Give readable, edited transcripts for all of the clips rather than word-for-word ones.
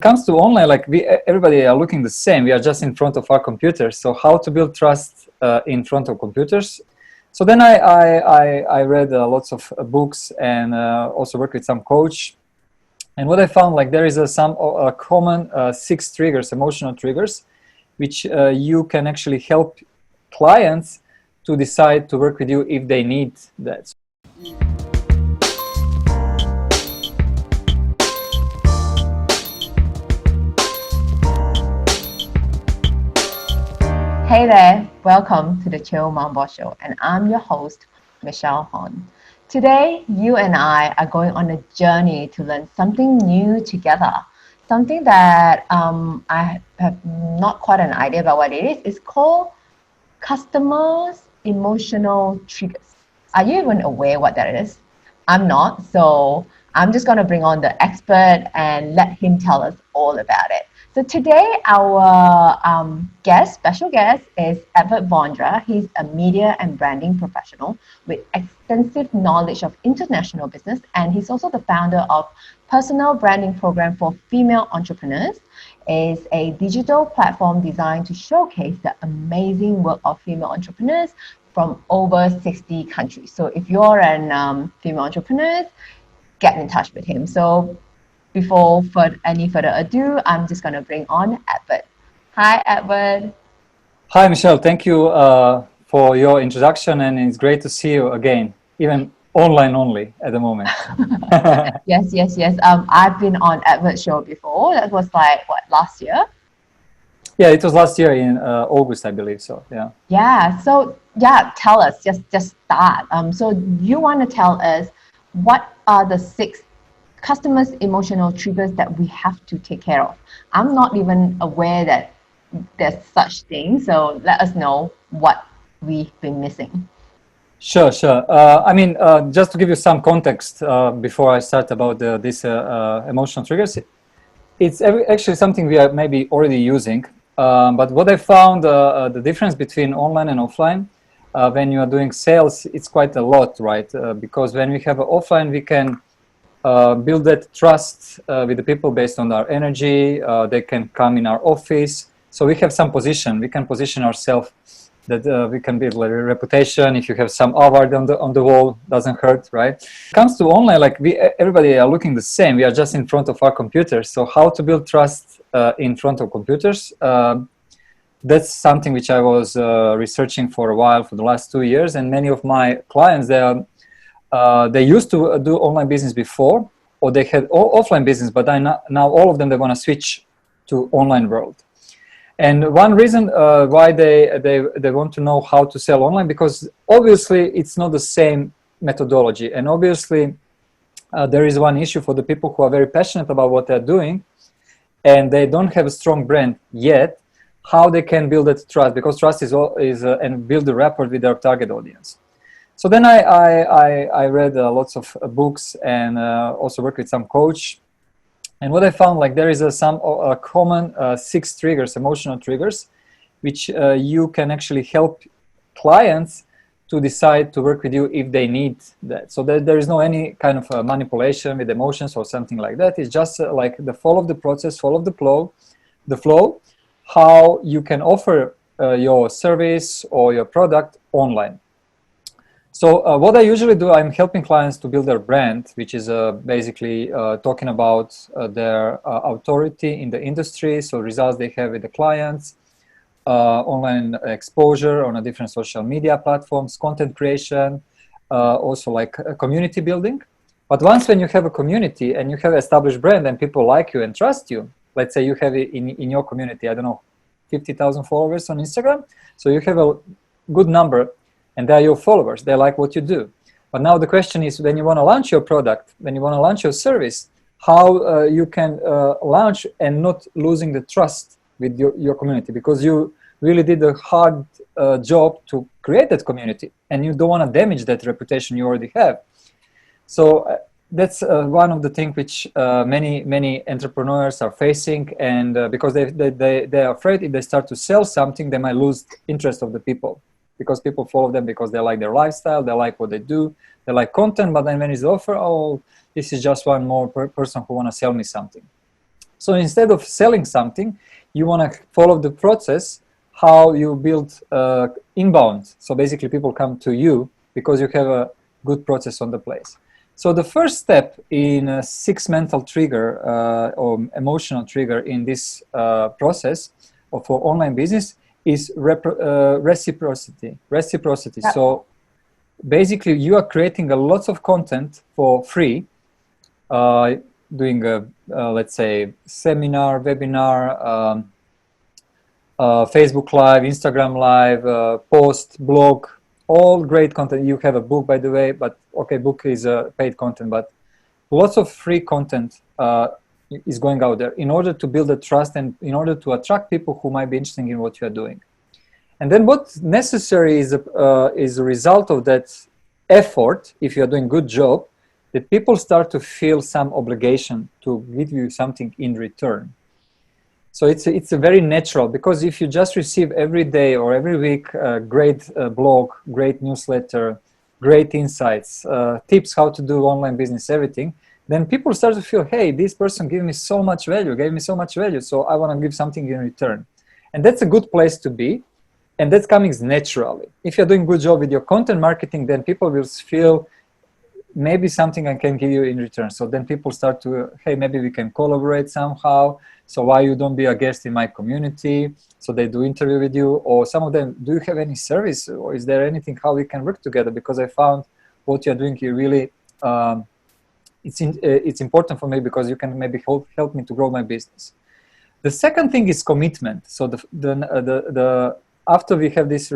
Comes to online, like everybody are looking the same. We are just in front of our computers. So how to build trust in front of computers? So then I read lots of books and also worked with some coach. And what I found, like there is some common 6 triggers, emotional triggers, which you can actually help clients to decide to work with you if they need that. Hey there, welcome to the Chill Mom Boss Show, and I'm your host, Michelle Hon. Today, you and I are going on a journey to learn something new together. Something that I have not quite an idea about what it is. It's called customers' emotional triggers. Are you even aware what that is? I'm not, so I'm just going to bring on the expert and let him tell us all about it. So today, our special guest is Edvard Vondra. He's a media and branding professional with extensive knowledge of international business, and he's also the founder of Personal Branding Program for Female Entrepreneurs. Is a digital platform designed to showcase the amazing work of female entrepreneurs from over 60 countries. So if you're an female entrepreneur, get in touch with him. So before any further ado, I'm just going to bring on Edvard. Hi, Edvard. Hi, Michelle. Thank you for your introduction, and it's great to see you again, even online only at the moment. Yes. I've been on Edvard's show before. That was like, what, last year? Yeah, it was last year in August, I believe. So, yeah. Yeah. So, tell us, just start. So you want to tell us what are the 6 customers' emotional triggers that we have to take care of? I'm not even aware that there's such thing. So let us know what we've been missing. Sure. Just to give you some context before I start about these emotional triggers, it's actually something we are maybe already using. But what I found, the difference between online and offline, when you are doing sales, it's quite a lot, right? Because when we have offline, we can build that trust with the people based on our energy. They can come in our office. So we have some position. We can position ourselves that we can build a reputation. If you have some award on the wall, doesn't hurt, right? When it comes to online, like everybody are looking the same. We are just in front of our computers. So how to build trust in front of computers? That's something which I was researching for a while, for the last 2 years. And many of my clients, they used to do online business before, or they had offline business, but now all of them, they want to switch to online world. And one reason why they want to know how to sell online, because obviously it's not the same methodology. And obviously there is one issue for the people who are very passionate about what they're doing, and they don't have a strong brand yet, how they can build that trust, because trust is and build the rapport with their target audience. So then I read lots of books and also worked with some coach. And what I found, like there is some common 6 triggers, emotional triggers, which you can actually help clients to decide to work with you if they need that. So there is no any kind of manipulation with emotions or something like that. It's just like the follow the process, follow the flow, how you can offer your service or your product online. So what I usually do, I'm helping clients to build their brand, which is basically talking about their authority in the industry, so results they have with the clients, online exposure on a different social media platforms, content creation, also like community building. But once when you have a community and you have an established brand and people like you and trust you, let's say you have it in your community, I don't know, 50,000 followers on Instagram, so you have a good number, and they're your followers, they like what you do. But now the question is, when you want to launch your product, when you want to launch your service, how you can launch and not losing the trust with your community, because you really did a hard job to create that community, and you don't want to damage that reputation you already have. So that's one of the things which many entrepreneurs are facing, and because they're afraid if they start to sell something, they might lose interest of the people, because people follow them because they like their lifestyle, they like what they do, they like content, but then when it's offer, oh, this is just one more person who want to sell me something. So instead of selling something, you want to follow the process, how you build inbound. So basically people come to you because you have a good process on the place. So the first step in a 6 mental trigger or emotional trigger in this process for online business is reciprocity. Reciprocity. Yeah. So basically you are creating a lots of content for free, doing a, let's say, seminar, webinar, Facebook Live, Instagram Live, post, blog, all great content. You have a book, by the way, but okay, book is paid content, but lots of free content is going out there in order to build a trust and in order to attract people who might be interested in what you are doing. And then what's necessary is a result of that effort, if you are doing a good job, that people start to feel some obligation to give you something in return. So it's a very natural, because if you just receive every day or every week great blog, great newsletter, great insights, tips how to do online business, everything, then people start to feel, hey, this person gave me so much value, so I want to give something in return. And that's a good place to be. And that comes naturally. If you're doing a good job with your content marketing, then people will feel maybe something I can give you in return. So then people start to, hey, maybe we can collaborate somehow. So why you don't be a guest in my community? So they do interview with you. Or some of them, do you have any service? Or is there anything how we can work together? Because I found what you're doing here really, it's important for me because you can maybe help me to grow my business. The second thing is commitment. So after we have this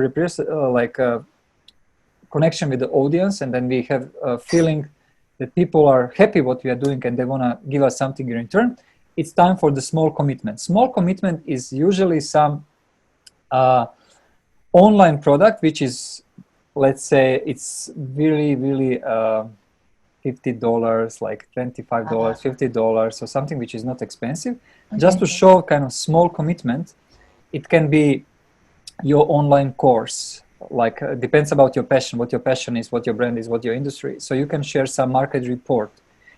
connection with the audience, and then we have a feeling that people are happy what we are doing and they want to give us something in return, it's time for the small commitment. Small commitment is usually some online product, which is, let's say, it's really, really $50, like $25, $50, or something which is not expensive. Okay. Just to show kind of small commitment. It can be your online course, like depends about your passion, what your passion is, what your brand is, what your industry is. So you can share some market report,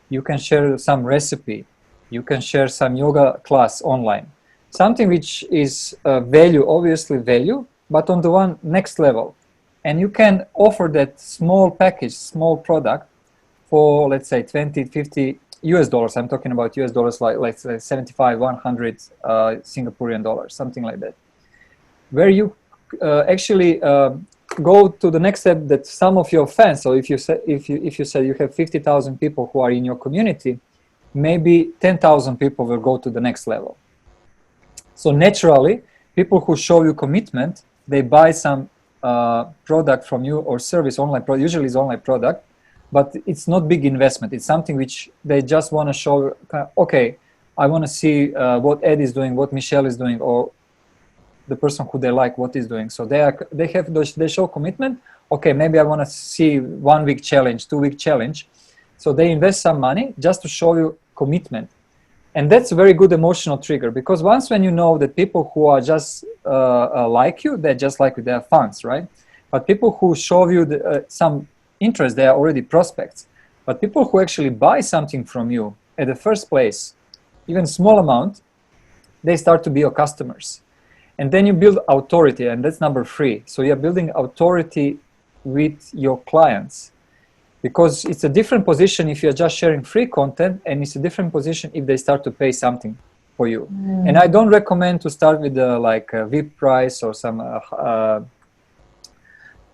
you can share some recipe, you can share some yoga class online, something which is value, obviously value, but on the one next level. And you can offer that small package, small product for, let's say, 20, 50 US dollars. I'm talking about US dollars, like let's say 75, 100 Singaporean dollars, something like that, where you actually go to the next step, that some of your fans, so if you say you have 50,000 people who are in your community, maybe 10,000 people will go to the next level. So naturally, people who show you commitment, they buy some product from you or service, online product, usually it's online product, but it's not big investment. It's something which they just want to show, okay, I want to see what Ed is doing, what Michelle is doing, or the person who they like what is doing. So they show commitment. Okay, maybe I want to see 1 week challenge, 2 week challenge. So they invest some money just to show you commitment. And that's a very good emotional trigger, because once when you know that people who are just like you, they're just like you, they're fans, right? But people who show you some interest, they are already prospects. But people who actually buy something from you at the first place, even small amount, they start to be your customers. And then you build authority, and that's number 3. So you're building authority with your clients, because it's a different position if you're just sharing free content, and it's a different position if they start to pay something for you. And I don't recommend to start with like a VIP price or some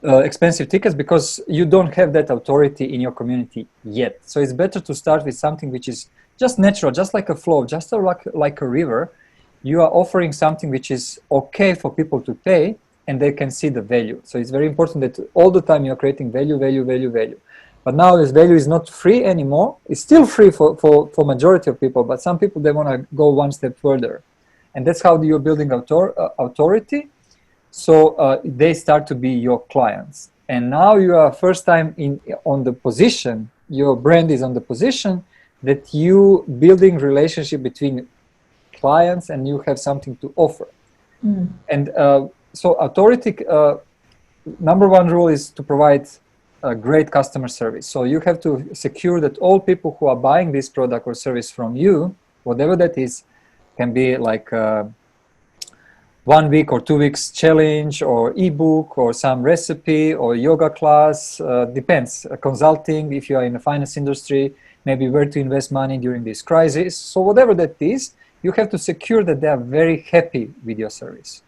expensive tickets, because you don't have that authority in your community yet. So it's better to start with something which is just natural, just like a flow, just like a river. You are offering something which is okay for people to pay, and they can see the value. So it's very important that all the time you're creating value, value, value, value. But now this value is not free anymore. It's still free for majority of people, but some people, they want to go one step further. And that's how you're building authority. So they start to be your clients. And now you are first time on the position, your brand is on the position that you building relationship between clients, and you have something to offer. And so authority, number 1 rule is to provide a great customer service. So you have to secure that all people who are buying this product or service from you, whatever that is, Can be like 1 week or 2 weeks challenge, or ebook, or some recipe, or yoga class, depends. Consulting, if you are in the finance industry, maybe where to invest money during this crisis. So whatever that is, you have to secure that they are very happy with your service.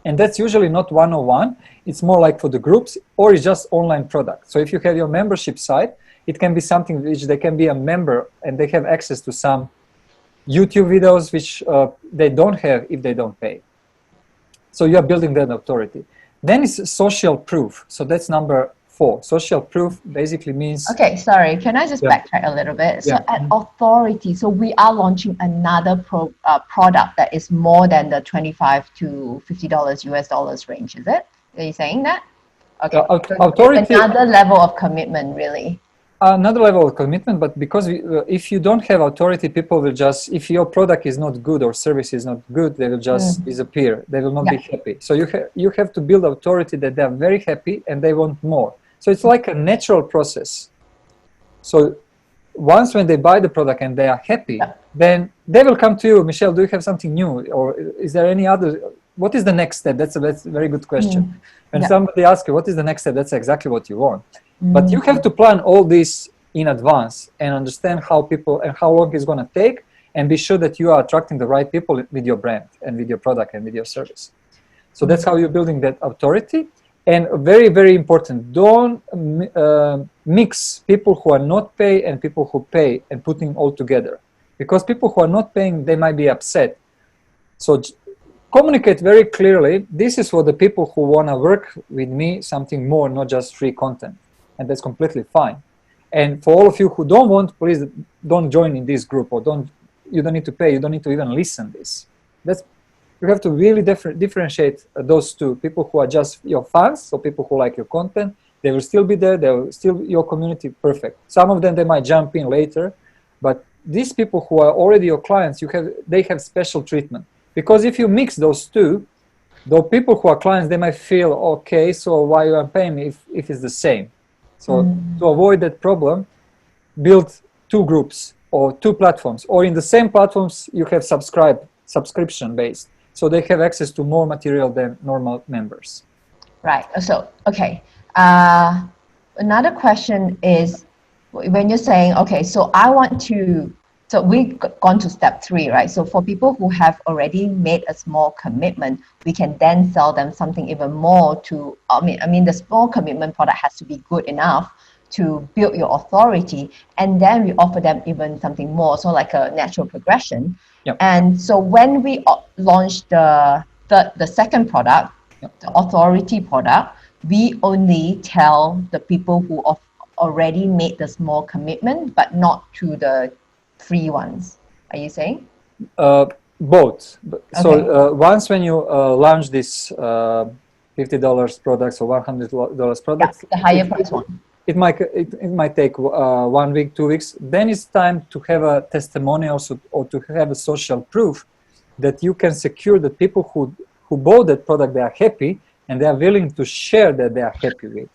And that's usually not one-on-one, it's more like for the groups, or it's just online product. So if you have your membership site, it can be something which they can be a member and they have access to some YouTube videos which they don't have if they don't pay. So you are building that authority. Then it's social proof. So that's number 4. Social proof basically means... Okay, sorry. Can I just backtrack a little bit? So at authority, so we are launching another product that is more than the $25 to $50 US dollars range, is it? Are you saying that? Okay. Authority, another level of commitment, really. Another level of commitment, but because if you don't have authority, people will just, if your product is not good or service is not good, they will just disappear. They will not be happy. So you have to build authority that they are very happy and they want more. So it's like a natural process. So once when they buy the product and they are happy, then they will come to you, Michelle, do you have something new? Or is there any other, what is the next step? That's a very good question. When somebody asks you, what is the next step? That's exactly what you want. But you have to plan all this in advance and understand how people and how long it's going to take, and be sure that you are attracting the right people with your brand and with your product and with your service. So that's how you're building that authority. And very, very important, don't mix people who are not pay and people who pay and putting all together. Because people who are not paying, they might be upset. So communicate very clearly, this is for the people who want to work with me, something more, not just free content. And that's completely fine. And for all of you who don't want, please don't join in this group, or you don't need to pay, you don't need to even listen this. You have to really differentiate those two. People who are just your fans, so people who like your content, they will still be there, they will still your community, perfect. Some of them, they might jump in later, but these people who are already your clients, they have special treatment. Because if you mix those two, the people who are clients, they might feel, okay, so why you are paying me if it's the same? So to avoid that problem, build 2 groups or 2 platforms, or in the same platforms you have subscription based, so they have access to more material than normal members. Right. So okay. Another question is, when you're saying, okay, so I want to, so we've gone to step 3, right? So for people who have already made a small commitment, we can then sell them something even more to, I mean, the small commitment product has to be good enough to build your authority, and then we offer them even something more, so like a natural progression. And so when we launch the second product, the authority product, we only tell the people who have already made the small commitment, but not to the free ones. Are you saying? Both. So once when you launch this $50 products or $100 products, the higher price one, it might take 1 week, 2 weeks. Then it's time to have a testimonial, or to have a social proof that you can secure the people who bought that product, they are happy and they are willing to share that they are happy with.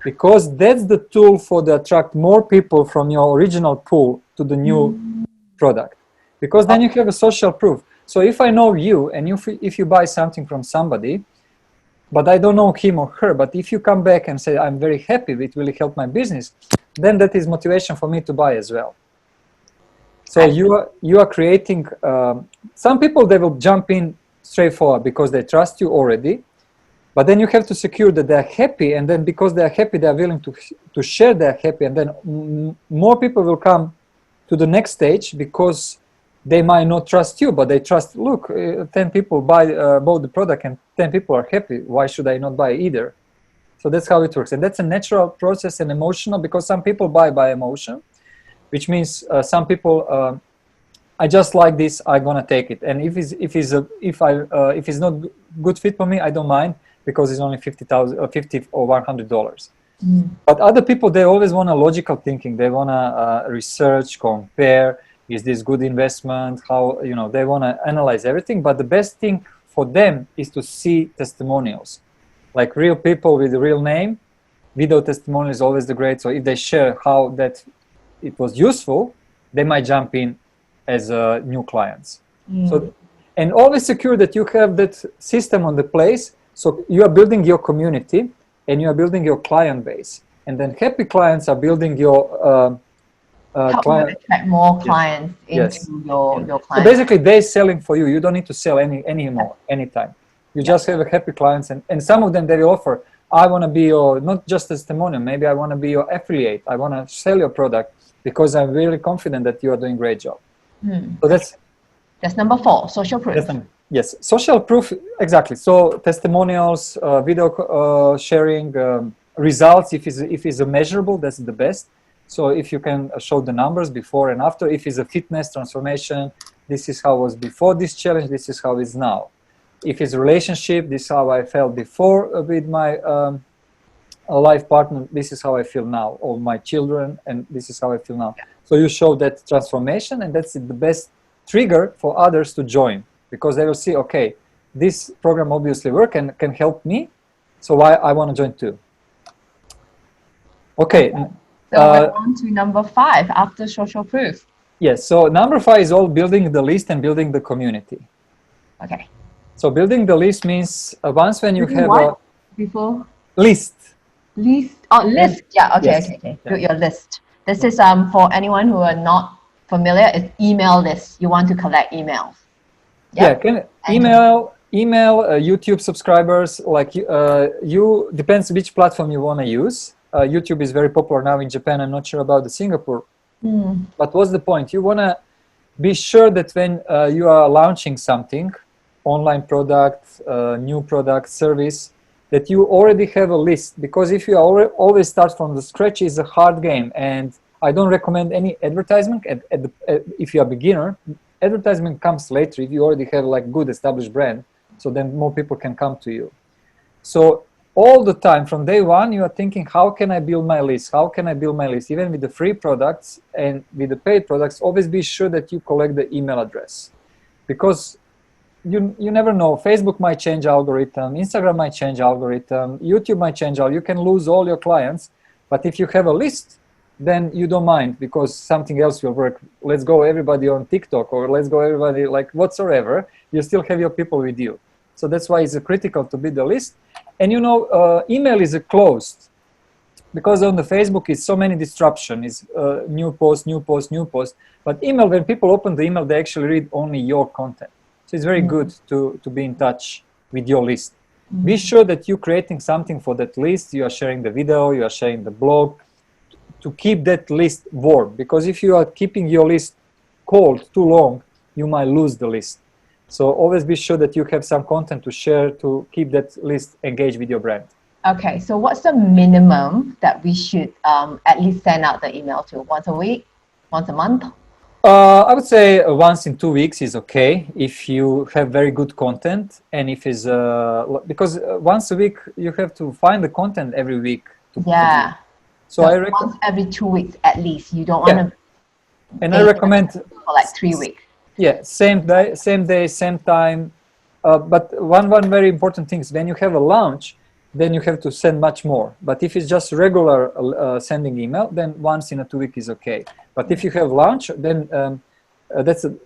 Because that's the tool for to attract more people from your original pool to the new product. Because then you have a social proof. So if I know you, and if you buy something from somebody, but I don't know him or her, but if you come back and say, I'm very happy, it really helped my business, then that is motivation for me to buy as well. So you are creating, some people, they will jump in straightforward because they trust you already, but then you have to secure that they're happy, and then because they're happy, they're willing to share their happy, and then more people will come to the next stage, because they might not trust you, but they trust, look, 10 people bought the product and 10 people are happy. Why should I not buy either? So that's how it works. And that's a natural process and emotional, because some people buy by emotion, which means some people, I just like this, I'm gonna take it. And if it's not good fit for me, I don't mind, because it's only $50 or $100. But other people, they always want a logical thinking. They want to research, compare. Is this good investment? How, they want to analyze everything. But the best thing for them is to see testimonials, like real people with a real name. Video testimonial is always the great. So if they share how that it was useful, they might jump in as new clients. So, and always secure that you have that system on the place. So you are building your community and you are building your client base. And then happy clients are building your Help you client. attract more clients Yes. into your So client. basically they're selling for you. You don't need to sell anymore, anytime. You just have a happy clients, and some of them they will offer, I want to be your, not just testimonial, maybe I want to be your affiliate. I want to sell your product because I'm really confident that you are doing a great job. So that's number 4, social proof. Yes, social proof, exactly. So testimonials, video sharing, results, if it's a measurable, that's the best. So if you can show the numbers before and after, if it's a fitness transformation, this is how it was before this challenge, this is how it's now. If it's a relationship, this is how I felt before with my life partner, this is how I feel now, or my children, and this is how I feel now. So you show that transformation, and that's the best trigger for others to join, because they will see, okay, this program obviously works and can help me, so I want to join too. Okay. So we're on to number 5 after social proof. Yes, so number 5 is all building the list and building the community. Okay. So building the list means once when you have what? Before? List. List? Oh, list. Yeah, okay, Yes. okay. Build your list. This is for anyone who are not familiar, it's email list. You want to collect emails. Yep. Yeah, email YouTube subscribers, like you depends which platform you want to use. YouTube is very popular now in Japan. I'm not sure about the Singapore. But what's the point? You want to be sure that when you are launching something, online product, new product, service, that you already have a list. Because if you always start from the scratch, it's a hard game. And I don't recommend any advertisement if you're a beginner. Advertisement comes later if you already have like good established brand, so then more people can come to you. So all the time from day one you are thinking, how can I build my list? How can I build my list? Even with the free products and with the paid products, always be sure that you collect the email address, because you never know. Facebook might change algorithm, Instagram might change algorithm, YouTube might change you can lose all your clients. But if you have a list, then you don't mind, because something else will work. Let's go everybody on TikTok, or let's go everybody like whatsoever. You still have your people with you. So that's why it's critical to build a list. And you know, email is closed, because on the Facebook is so many disruption. Is new post, new post, new post. But email, when people open the email, they actually read only your content. So it's very good to be in touch with your list. Be sure that you're creating something for that list. You are sharing the video, you are sharing the blog, to keep that list warm, because if you are keeping your list cold too long, you might lose the list. So always be sure that you have some content to share to keep that list engaged with your brand. Okay, so what's the minimum that we should at least send out the email to? Once a week? Once a month? I would say once in 2 weeks is okay if you have very good content, and if it's because once a week you have to find the content every week. So I recommend once every 2 weeks at least. You don't want to. And I recommend for like 3 weeks. Yeah, same day, same time. But one very important thing is when you have a launch, then you have to send much more. But if it's just regular sending email, then once in a 2 week is okay. But if you have launch, then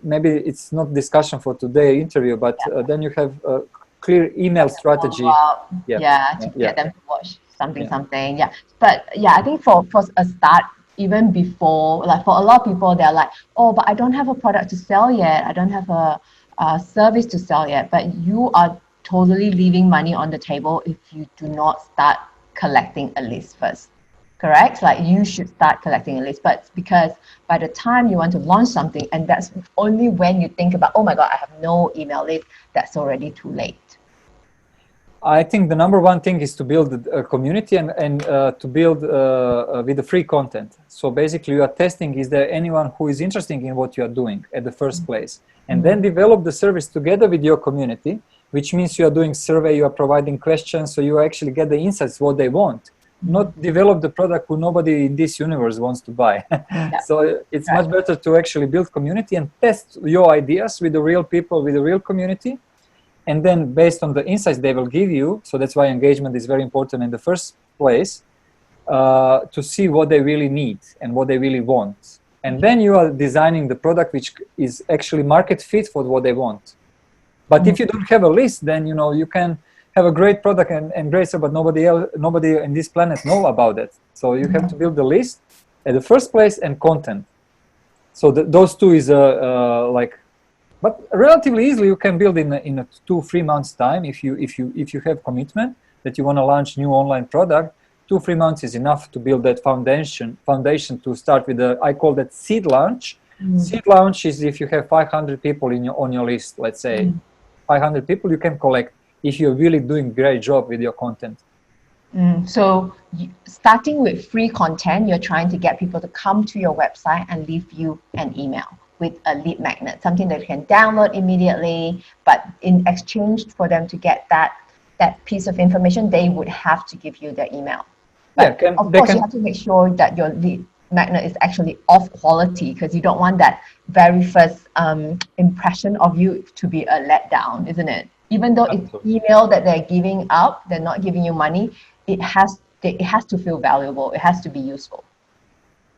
maybe it's not discussion for today interview, but then you have a clear email strategy. To get them to watch something. Yeah. But yeah, I think for a start, even before, like for a lot of people, they're like, oh, but I don't have a product to sell yet. I don't have a service to sell yet. But you are totally leaving money on the table if you do not start collecting a list first. Correct? Like you should start collecting a list, but because by the time you want to launch something, and that's only when you think about, oh my God, I have no email list, that's already too late. I think the number one thing is to build a community and to build with the free content. So basically you are testing, is there anyone who is interested in what you are doing at the first place? And then develop the service together with your community, which means you are doing survey, you are providing questions, so you actually get the insights what they want. Not develop the product who nobody in this universe wants to buy. So it's much better to actually build community and test your ideas with the real people, with the real community. And then based on the insights they will give you, so that's why engagement is very important in the first place, to see what they really need and what they really want. And then you are designing the product which is actually market fit for what they want. But if you don't have a list, then you can have a great product and great stuff, but nobody in this planet know about it. So you have to build the list at the first place and content. So those two is but relatively easily you can build in a 2-3 months time if you have commitment that you want to launch new online product. 2-3 months is enough to build that foundation to start with. I call that seed launch. Seed launch is if you have 500 people on your list, let's say. 500 people you can collect if you're really doing a great job with your content. So starting with free content, you're trying to get people to come to your website and leave you an email with a lead magnet, something that you can download immediately, but in exchange for them to get that piece of information, they would have to give you their email. But of course, you have to make sure that your lead magnet is actually of quality, because you don't want that very first impression of you to be a letdown, isn't it? Even though it's email that they're giving up, they're not giving you money, it has to feel valuable. It has to be useful.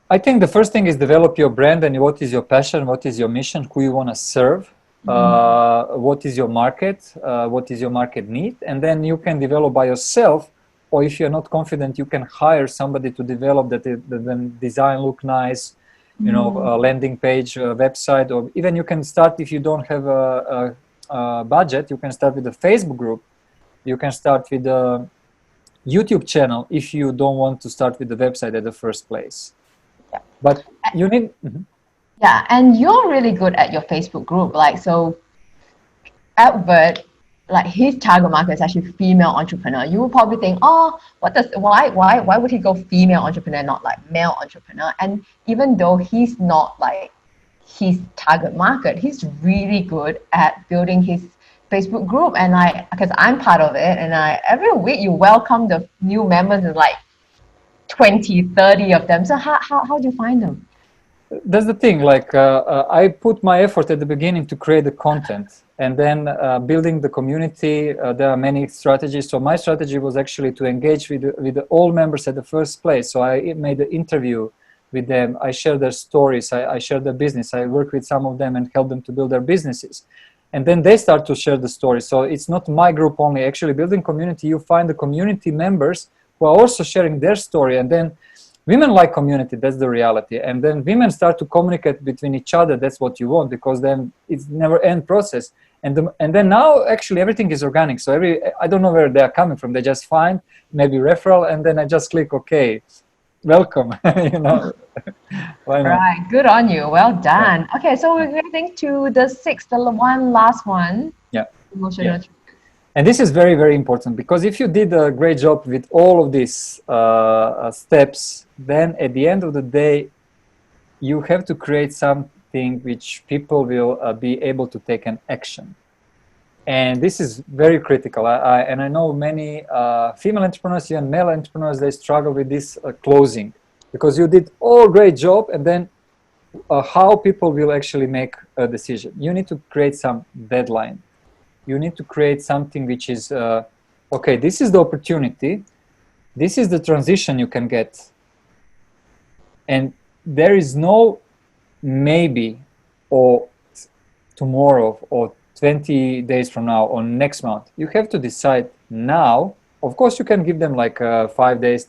I think the first thing is develop your brand and what is your passion, what is your mission, who you want to serve, what is your market, what is your market need, and then you can develop by yourself. Or if you're not confident, you can hire somebody to develop that the design look nice, a landing page, a website, or even you can start if you don't have a budget. You can start with a Facebook group. You can start with a YouTube channel if you don't want to start with the website at the first place. Yeah. But you need. Yeah, and you're really good at your Facebook group. So, Edvard, his target market is actually female entrepreneur. You will probably think, oh, why would he go female entrepreneur, not male entrepreneur? And even though he's not his target market, he's really good at building his Facebook group. And because I'm part of it, and every week you welcome the new members, is 20, 30 of them. So how do you find them? That's the thing. I put my effort at the beginning to create the content, and then building the community. There are many strategies. So my strategy was actually to engage with all members at the first place. So I made an interview with them. I share their stories. I share their business. I work with some of them and help them to build their businesses. And then they start to share the story. So it's not my group only. Actually, building community, you find the community members who are also sharing their story. And then women like community, that's the reality. And then women start to communicate between each other. That's what you want, because then it's never-end process. And then now actually everything is organic. So I don't know where they're coming from. They just find maybe referral, and then I just click OK, welcome. Why not? Right, good on you. Well done. Yeah. Okay, so we're getting to the last one. Yeah. Emotional. And this is very, very important, because if you did a great job with all of these steps, then at the end of the day, you have to create something which people will be able to take an action. And this is very critical. I know many female entrepreneurs and male entrepreneurs, they struggle with this closing, because you did all great job, and then how people will actually make a decision. You need to create some deadline. You need to create something which is, okay, this is the opportunity. This is the transition you can get. And there is no maybe, or tomorrow, or 20 days from now, or next month. You have to decide now. Of course, you can give them 5 days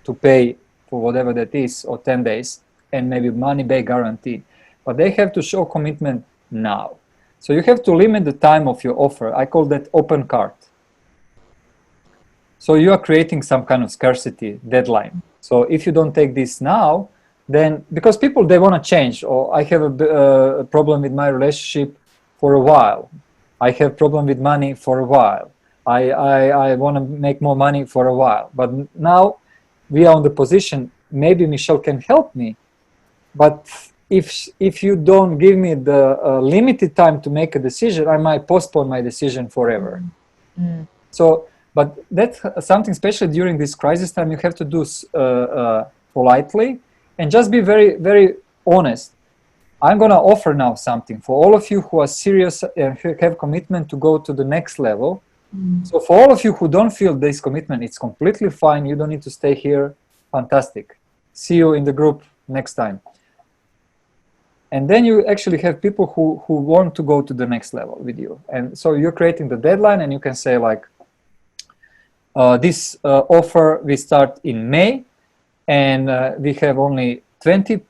to pay for whatever that is, or 10 days, and maybe money back guarantee. But they have to show commitment now. So you have to limit the time of your offer. I call that open cart. So you are creating some kind of scarcity deadline. So if you don't take this now, then, because people, they want to change, or I have a problem with my relationship for a while. I have problem with money for a while. I want to make more money for a while. But now we are on the position, maybe Michelle can help me. But if you don't give me the limited time to make a decision, I might postpone my decision forever. So, but that's something, especially during this crisis time, you have to do politely and just be very, very honest. I'm going to offer now something for all of you who are serious and who have commitment to go to the next level. So for all of you who don't feel this commitment, it's completely fine. You don't need to stay here. Fantastic. See you in the group next time. And then you actually have people who want to go to the next level with you. And so you're creating the deadline, and you can say like, this offer we start in May, and we have only 20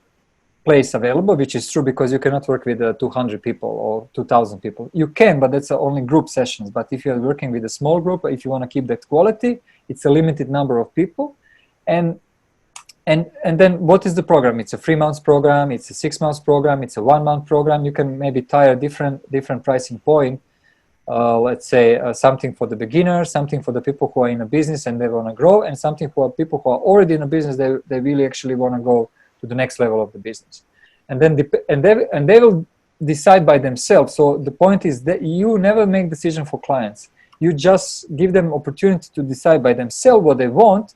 places available, which is true because you cannot work with 200 people or 2,000 people. You can, but that's only group sessions. But if you're working with a small group, if you want to keep that quality, it's a limited number of people. And then what is the program? It's a 3 months program, it's a 6 months program, it's a 1 month program. You can maybe tie a different pricing point. Let's say something for the beginner, something for the people who are in a business and they want to grow, and something for people who are already in a business, they really actually want to go to the next level of the business. And then they will decide by themselves. So the point is that you never make decision for clients. You just give them opportunity to decide by themselves what they want,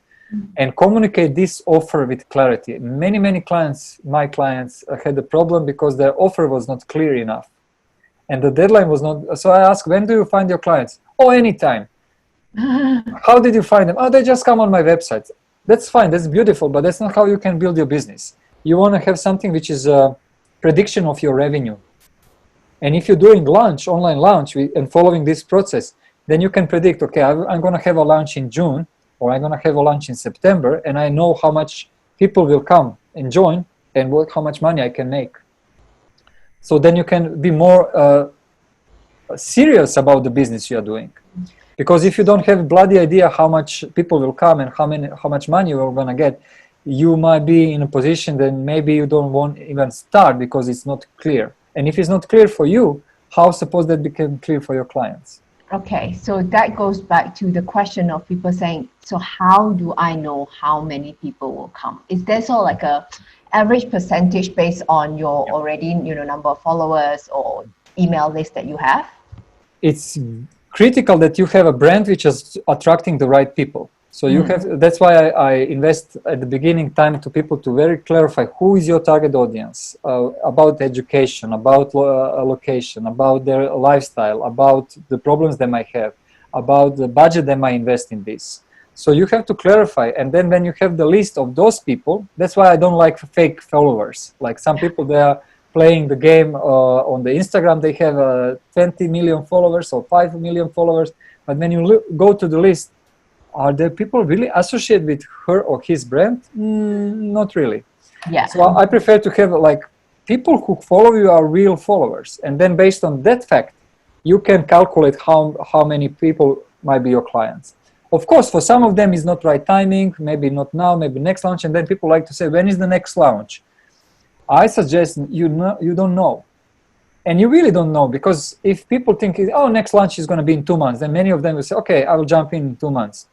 and communicate this offer with clarity. Many clients, my clients, had a problem because their offer was not clear enough. And the deadline was not. So I asked, when do you find your clients? Oh, anytime. How did you find them? Oh, they just come on my website. That's fine, that's beautiful, but that's not how you can build your business. You want to have something which is a prediction of your revenue. And if you're doing launch, online launch, and following this process, then you can predict, okay, I'm going to have a launch in June, or I'm going to have a launch in September, and I know how much people will come and join, and how much money I can make. So then you can be more serious about the business you are doing. Because if you don't have a bloody idea how much people will come and how much money you're going to get, you might be in a position that maybe you don't want even start because it's not clear. And if it's not clear for you, how suppose that become clear for your clients? Okay, so that goes back to the question of people saying, so how do I know how many people will come? Is there sort of like a average percentage based on your already number of followers or email list that you have? It's critical that you have a brand which is attracting the right people. So you have, that's why I invest at the beginning time to people to very clarify who is your target audience, about education, about location, about their lifestyle, about the problems they might have, about the budget they might invest in this. So you have to clarify, and then when you have the list of those people, that's why I don't like fake followers. Like some people, they are playing the game on the Instagram, they have 20 million followers or 5 million followers, but when you go to the list, are there people really associated with her or his brand? Not really. Yeah. So I prefer to have like people who follow you are real followers, and then based on that fact, you can calculate how many people might be your clients. Of course, for some of them it's not right timing, maybe not now, maybe next launch, and then people like to say, when is the next launch? I suggest you don't know. And you really don't know, because if people think, oh, next launch is going to be in 2 months, then many of them will say, okay, I will jump in 2 months.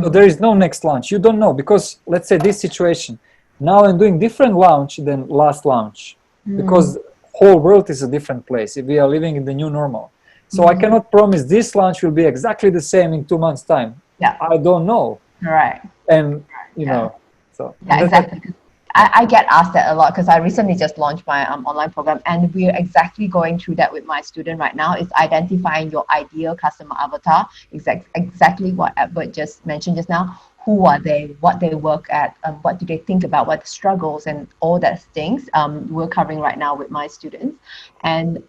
So there is no next launch. You don't know, because let's say this situation, now I'm doing different launch than last launch, because whole world is a different place. We are living in the new normal. So I cannot promise this launch will be exactly the same in 2 months' time. Yeah. I don't know. Right. And, you know, so. Yeah, exactly. I get asked that a lot because I recently just launched my online program, and we're exactly going through that with my student right now. It's identifying your ideal customer avatar, exactly what Edvard just mentioned just now. Who are they? What they work at? What do they think about? What the struggles and all that things we're covering right now with my students. And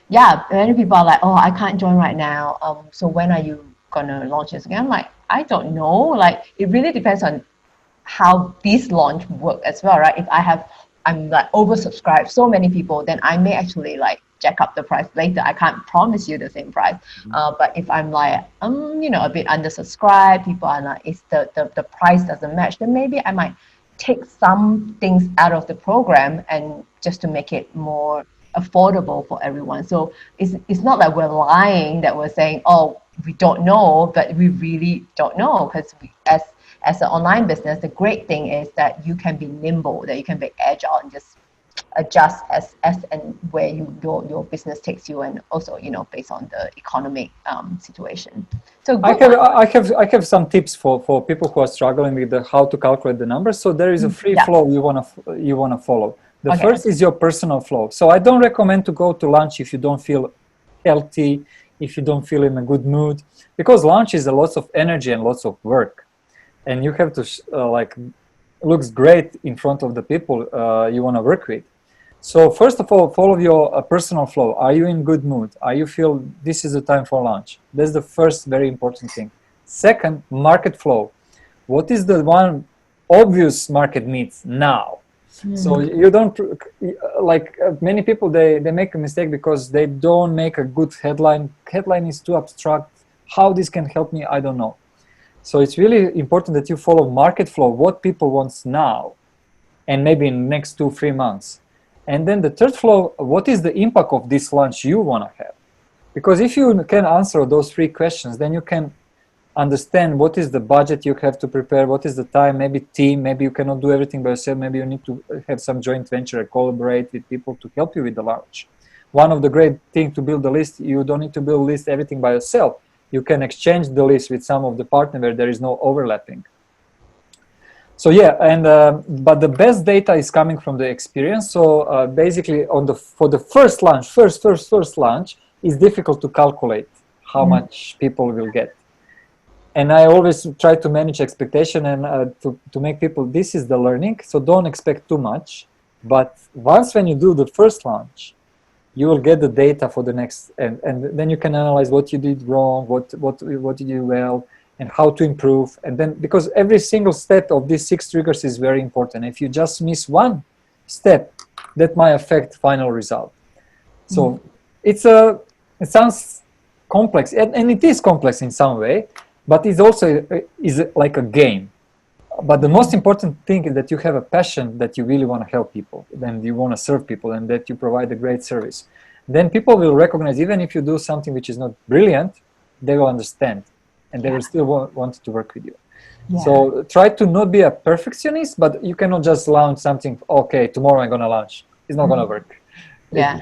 yeah, many people are like, oh, I can't join right now. So when are you gonna launch this again? I'm like, I don't know. Like, it really depends on how this launch work as well, right? If I'm like oversubscribed, so many people, then I may actually like jack up the price later. I can't promise you the same price. But if I'm like, a bit undersubscribed, people are like, the price doesn't match, then maybe I might take some things out of the program and just to make it more affordable for everyone. So it's not like we're lying that we're saying, oh, we don't know, but we really don't know, because as an online business, the great thing is that you can be nimble, that you can be agile and just adjust as and where your business takes you, and also based on the economic situation. So I have some tips for people who are struggling with how to calculate the numbers. So there is a free flow you wanna follow. The first is your personal flow. So I don't recommend to go to lunch if you don't feel healthy, if you don't feel in a good mood, because lunch is a lot of energy and lots of work. And you have to looks great in front of the people you want to work with. So first of all, follow your personal flow. Are you in good mood? Are you feel this is the time for launch? That's the first very important thing. Second, market flow. What is the one obvious market needs now? So you don't, like many people, they make a mistake because they don't make a good headline. Headline is too abstract. How this can help me, I don't know. So it's really important that you follow market flow, what people want now, and maybe in the next 2-3 months. And then the third flow, what is the impact of this launch you want to have? Because if you can answer those 3 questions, then you can understand what is the budget you have to prepare, what is the time, maybe team, maybe you cannot do everything by yourself, maybe you need to have some joint venture, collaborate with people to help you with the launch. One of the great things to build a list, you don't need to build a list everything by yourself. You can exchange the list with some of the partner where there is no overlapping. So yeah, and but the best data is coming from the experience. So basically, for the first launch, first launch, it's difficult to calculate how much people will get. And I always try to manage expectation and to make people, this is the learning, so don't expect too much. But once when you do the first launch, you will get the data for the next, and then you can analyze what you did wrong, what did you do well, and how to improve. And then, because every single step of these 6 triggers is very important. If you just miss one step, that might affect final result. So it sounds complex, and it is complex in some way, but it's also is like a game. But the most important thing is that you have a passion that you really want to help people, then you want to serve people, and that you provide a great service. Then people will recognize, even if you do something which is not brilliant, they will understand, and they will still want to work with you. Yeah. So try to not be a perfectionist, but you cannot just launch something, okay, tomorrow I'm going to launch. It's not going to work. Yeah.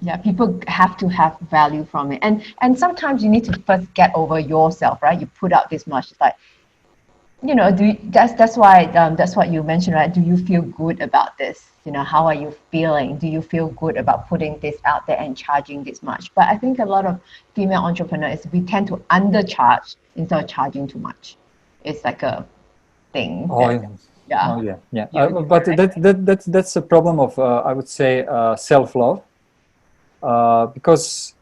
Yeah, people have to have value from it. And sometimes you need to first get over yourself, right? You put out this much, like, you know, that's what you mentioned, right? Do you feel good about this? You know, how are you feeling? Do you feel good about putting this out there and charging this much? But I think a lot of female entrepreneurs, we tend to undercharge instead of charging too much. It's like a thing. But that's a problem of, I would say, self-love. Because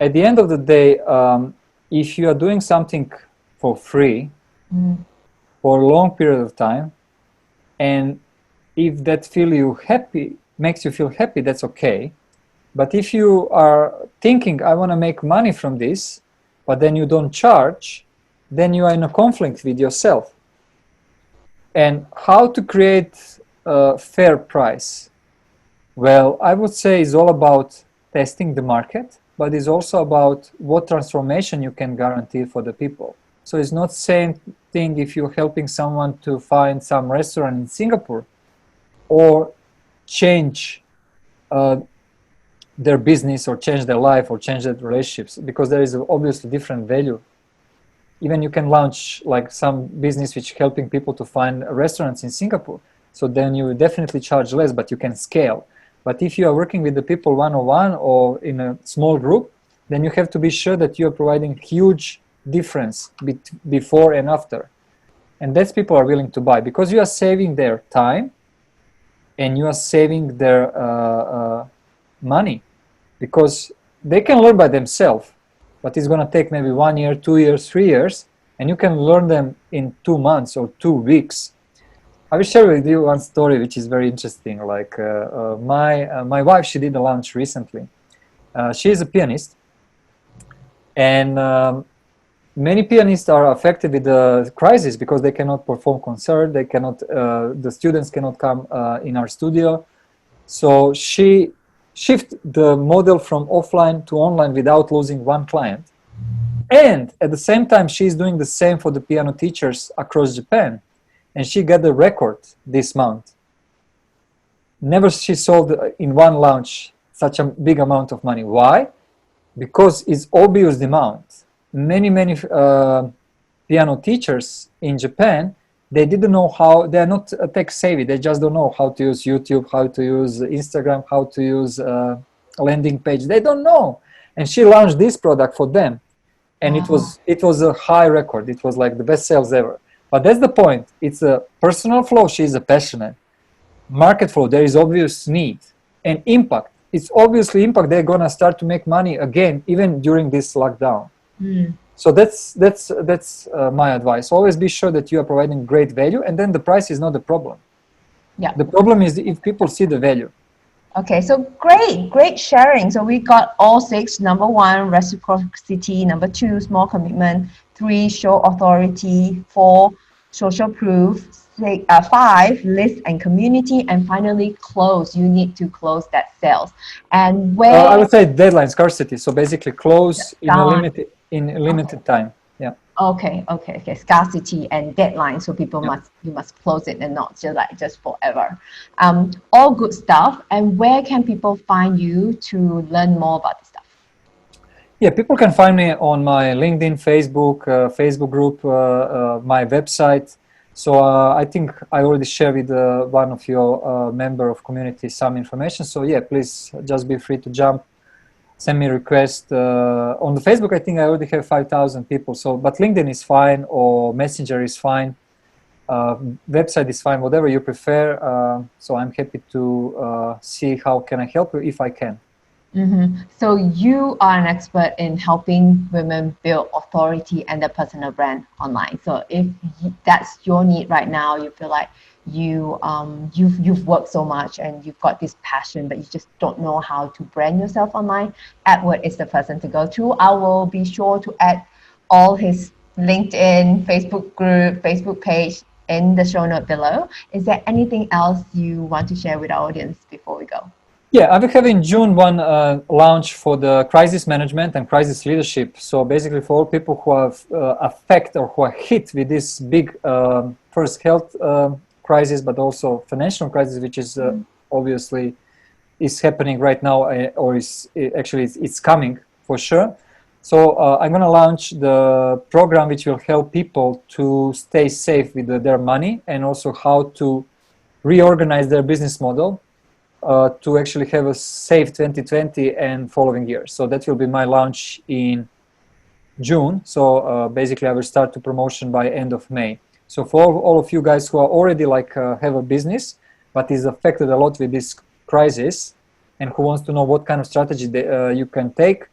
at the end of the day, if you are doing something for free for a long period of time, and if that makes you feel happy, that's okay. But if you are thinking, I want to make money from this, but then you don't charge, then you are in a conflict with yourself. And how to create a fair price? Well, I would say it's all about testing the market, but it's also about what transformation you can guarantee for the people. So it's not same thing if you're helping someone to find some restaurant in Singapore or change their business or change their life or change their relationships, because there is obviously different value. Even you can launch like some business which helping people to find restaurants in Singapore. So then you definitely charge less, but you can scale. But if you are working with the people one-on-one or in a small group, then you have to be sure that you are providing huge difference before and after. And that's people are willing to buy, because you are saving their time and you are saving their money, because they can learn by themselves, but it's going to take maybe 1 year, 2 years, 3 years, and you can learn them in 2 months or 2 weeks. I will share with you one story which is very interesting. Like my wife, she did a launch recently. She is a pianist, and many pianists are affected with the crisis because they cannot perform concert. They cannot. The students cannot come in our studio. So she shifted the model from offline to online without losing one client. And at the same time, she's doing the same for the piano teachers across Japan. And she got the record this month. Never she sold in one launch such a big amount of money. Why? Because it's obvious demand. Many piano teachers in Japan, they didn't know how, they're not tech savvy. They just don't know how to use YouTube, how to use Instagram, how to use a landing page. They don't know. And she launched this product for them. And it was a high record. It was like the best sales ever. But that's the point. It's a personal flow. She's a passionate. market flow, there is obvious need, and impact. It's obviously impact. They're gonna start to make money again, even during this lockdown. So that's my advice. Always be sure that you are providing great value, and then the price is not the problem. Yeah. The problem is if people see the value. Okay, so great sharing. So we got all 6. Number 1, reciprocity. Number 2, small commitment. 3, show authority. 4, social proof. 5, list and community. And finally, close. You need to close that sales. And where I would say deadline scarcity. So basically, close in a limited time. Yeah. Okay. Scarcity and deadline, so people you must close it and not just forever. All good stuff. And where can people find you to learn more about this stuff? Yeah, people can find me on my LinkedIn, Facebook group, my website. So I think I already shared with one of your member of community some information. So yeah, please just be free to jump. Send me a request. On the Facebook, I think I already have 5,000 people. So, but LinkedIn is fine, or Messenger is fine. Website is fine, whatever you prefer. So I'm happy to see how can I help you if I can. So you are an expert in helping women build authority and their personal brand online. So if that's your need right now, you feel like you've worked so much and you've got this passion, but you just don't know how to brand yourself online, Edward is the person to go to. I will be sure to add all his LinkedIn, Facebook group, Facebook page in the show note below. Is there anything else you want to share with our audience before we go? Yeah, I will have in June one launch for the crisis management and crisis leadership. So basically for all people who are affected or who are hit with this big first health crisis, but also financial crisis, which is obviously is happening right now, or it's coming for sure. So I'm going to launch the program which will help people to stay safe with their money, and also how to reorganize their business model to actually have a safe 2020 and following years. So that will be my launch in June. So basically I will start the promotion by end of May. So for all of you guys who are already have a business, but is affected a lot with this crisis, and who wants to know what kind of strategy you can take,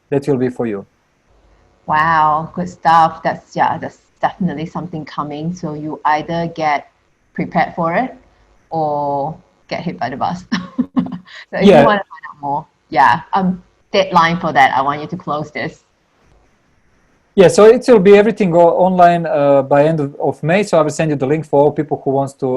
that will be for you. Wow, good stuff. That's definitely something coming. So you either get prepared for it or get hit by the bus. So if you want to find out more, deadline for that, I want you to close this. Yeah, so it will be everything online by end of May. So I will send you the link for all people who wants to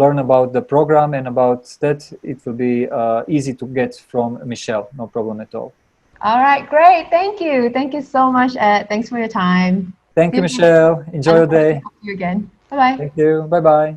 learn about the program, and about that it will be easy to get from Michelle. No problem at all. All right, great. Thank you. Thank you so much, Ed. Thanks for your time. Thank you, Michelle. Enjoy your day. See you again. Bye-bye. Thank you. Bye-bye.